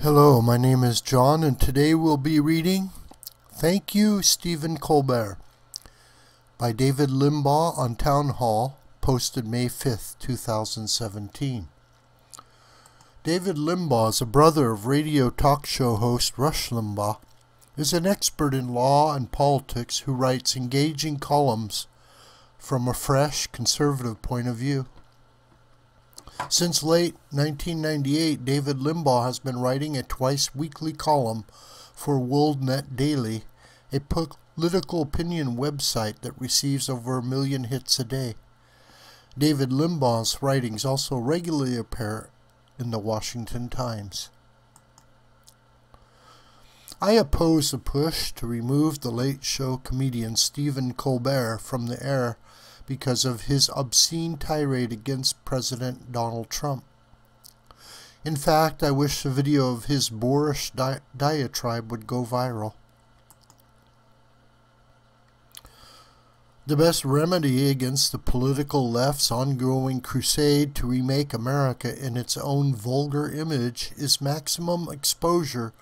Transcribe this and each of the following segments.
Hello, my name is John, and today we'll be reading Thank You, Stephen Colbert by David Limbaugh on Townhall, posted May 5th, 2017. David Limbaugh is a brother of radio talk show host Rush Limbaugh, is an expert in law and politics who writes engaging columns from a fresh, conservative point of view. Since late 1998, David Limbaugh has been writing a twice-weekly column for WorldNet Daily, a political opinion website that receives over 1 million hits a day. David Limbaugh's writings also regularly appear in the Washington Times. I oppose the push to remove the Late Show comedian Stephen Colbert from the air because of his obscene tirade against President Donald Trump. In fact, I wish a video of his boorish diatribe would go viral. The best remedy against the political left's ongoing crusade to remake America in its own vulgar image is maximum exposure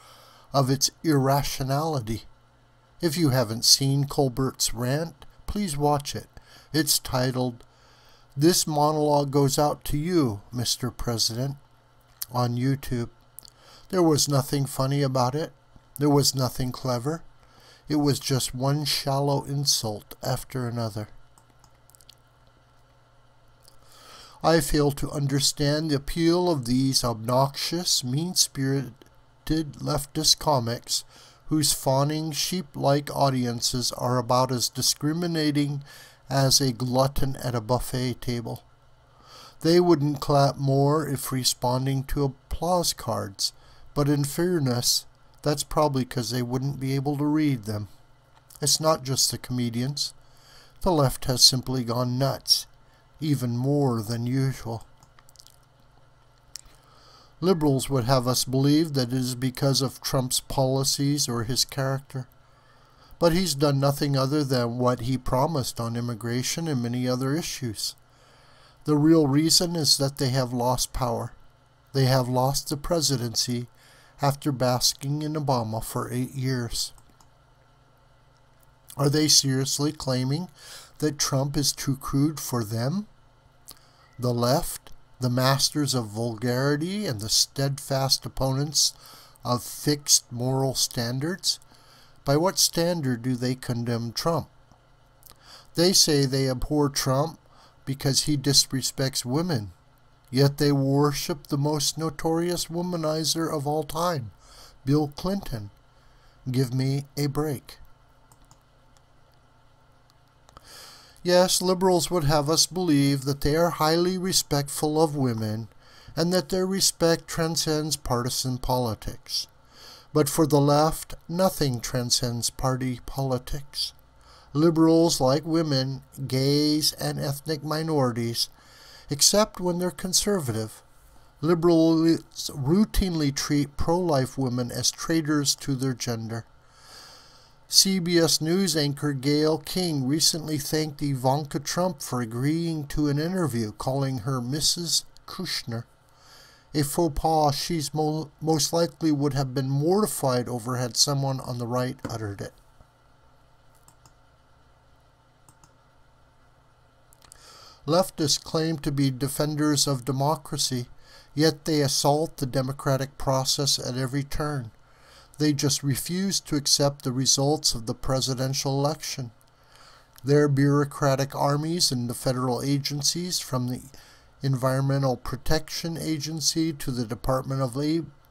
of its irrationality. If you haven't seen Colbert's rant, please watch it. It's titled, "This Monologue Goes Out to You, Mr. President," on YouTube. There was nothing funny about it. There was nothing clever. It was just one shallow insult after another. I fail to understand the appeal of these obnoxious, mean-spirited leftist comics whose fawning, sheep-like audiences are about as discriminating as a glutton at a buffet table. They wouldn't clap more if responding to applause cards, but in fairness, that's probably because they wouldn't be able to read them. It's not just the comedians. The left has simply gone nuts, even more than usual. Liberals would have us believe that it is because of Trump's policies or his character. But he's done nothing other than what he promised on immigration and many other issues. The real reason is that they have lost power. They have lost the presidency after basking in Obama for 8 years. Are they seriously claiming that Trump is too crude for them? The left, the masters of vulgarity and the steadfast opponents of fixed moral standards? By what standard do they condemn Trump? They say they abhor Trump because he disrespects women, yet they worship the most notorious womanizer of all time, Bill Clinton. Give me a break. Yes, liberals would have us believe that they are highly respectful of women and that their respect transcends partisan politics. But for the left, nothing transcends party politics. Liberals like women, gays, and ethnic minorities, except when they're conservative. Liberals routinely treat pro-life women as traitors to their gender. CBS News anchor Gayle King recently thanked Ivanka Trump for agreeing to an interview, calling her Mrs. Kushner. A faux pas she's most likely would have been mortified over had someone on the right uttered it. Leftists claim to be defenders of democracy, yet they assault the democratic process at every turn. They just refuse to accept the results of the presidential election. Their bureaucratic armies and the federal agencies, from the Environmental Protection Agency to the Department of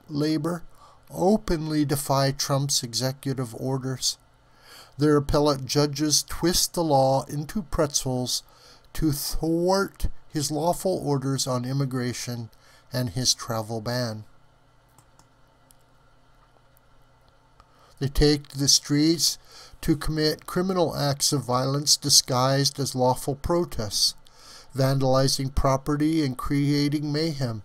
Labor, openly defy Trump's executive orders. Their appellate judges twist the law into pretzels to thwart his lawful orders on immigration and his travel ban. They take to the streets to commit criminal acts of violence disguised as lawful protests, vandalizing property and creating mayhem.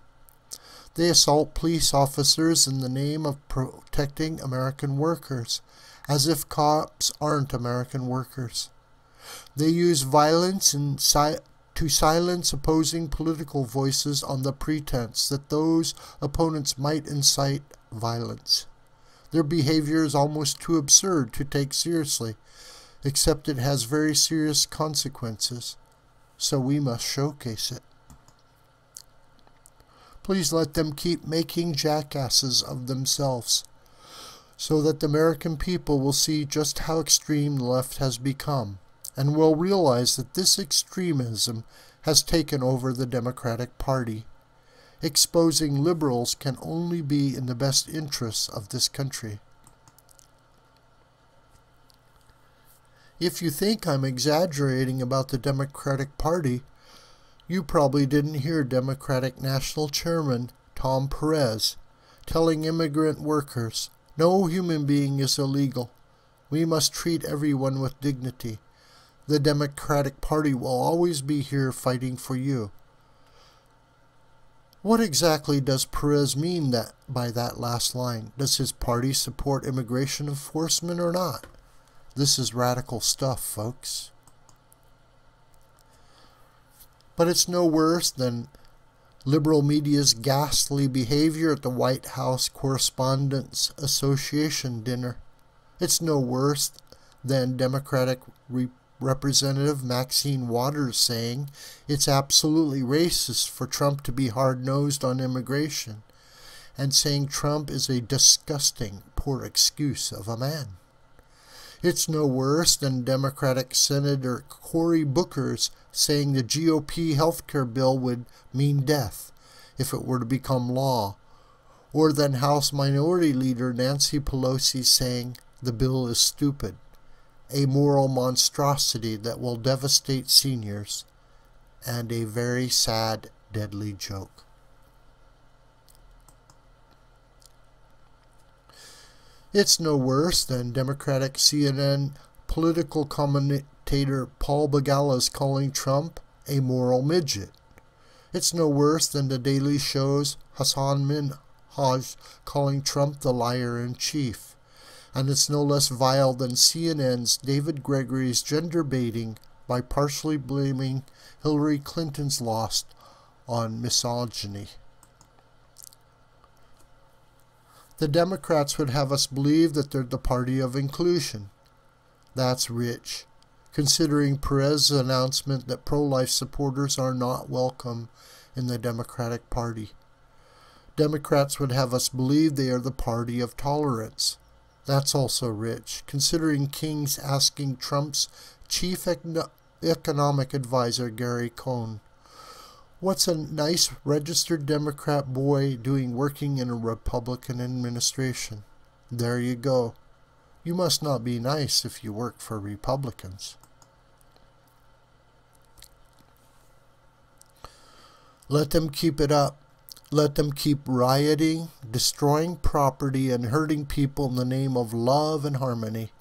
They assault police officers in the name of protecting American workers, as if cops aren't American workers. They use violence in to silence opposing political voices on the pretense that those opponents might incite violence. Their behavior is almost too absurd to take seriously, except it has very serious consequences, so we must showcase it. Please let them keep making jackasses of themselves, so that the American people will see just how extreme the left has become, and will realize that this extremism has taken over the Democratic Party. Exposing liberals can only be in the best interests of this country. If you think I'm exaggerating about the Democratic Party, you probably didn't hear Democratic National Chairman Tom Perez telling immigrant workers, "No human being is illegal. We must treat everyone with dignity. The Democratic Party will always be here fighting for you." What exactly does Perez mean by that last line? Does his party support immigration enforcement or not? This is radical stuff, folks. But it's no worse than liberal media's ghastly behavior at the White House Correspondents' Association dinner. It's no worse than Democratic Representative Maxine Waters saying it's absolutely racist for Trump to be hard-nosed on immigration, and saying Trump is a disgusting, poor excuse of a man. It's no worse than Democratic Senator Cory Booker's saying the GOP healthcare bill would mean death if it were to become law, or than House Minority Leader Nancy Pelosi saying the bill is stupid, a moral monstrosity that will devastate seniors, and a very sad, deadly joke. It's no worse than Democratic CNN political commentator Paul Begala's calling Trump a moral midget. It's no worse than the Daily Show's Hassan Minhaj calling Trump the liar-in-chief. And it's no less vile than CNN's David Gregory's gender baiting by partially blaming Hillary Clinton's loss on misogyny. The Democrats would have us believe that they're the party of inclusion. That's rich, considering Perez's announcement that pro-life supporters are not welcome in the Democratic Party. Democrats would have us believe they are the party of tolerance. That's also rich, considering King's asking Trump's chief economic advisor, Gary Cohn, "What's a nice registered Democrat boy doing working in a Republican administration?" There you go. You must not be nice if you work for Republicans. Let them keep it up. Let them keep rioting, destroying property, and hurting people in the name of love and harmony.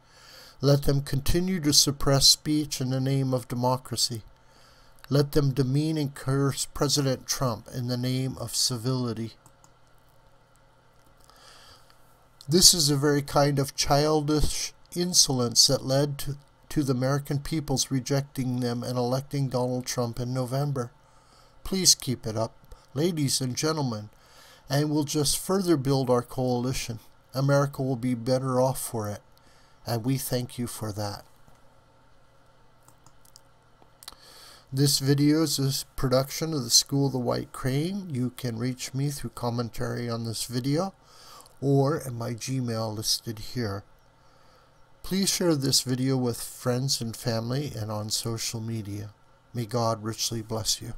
Let them continue to suppress speech in the name of democracy. Let them demean and curse President Trump in the name of civility. This is a very kind of childish insolence that led to the American people's rejecting them and electing Donald Trump in November. Please keep it up, ladies and gentlemen, and we'll just further build our coalition. America will be better off for it, and we thank you for that. This video is a production of the School of the White Crane. You can reach me through commentary on this video or in my Gmail listed here. Please share this video with friends and family and on social media. May God richly bless you.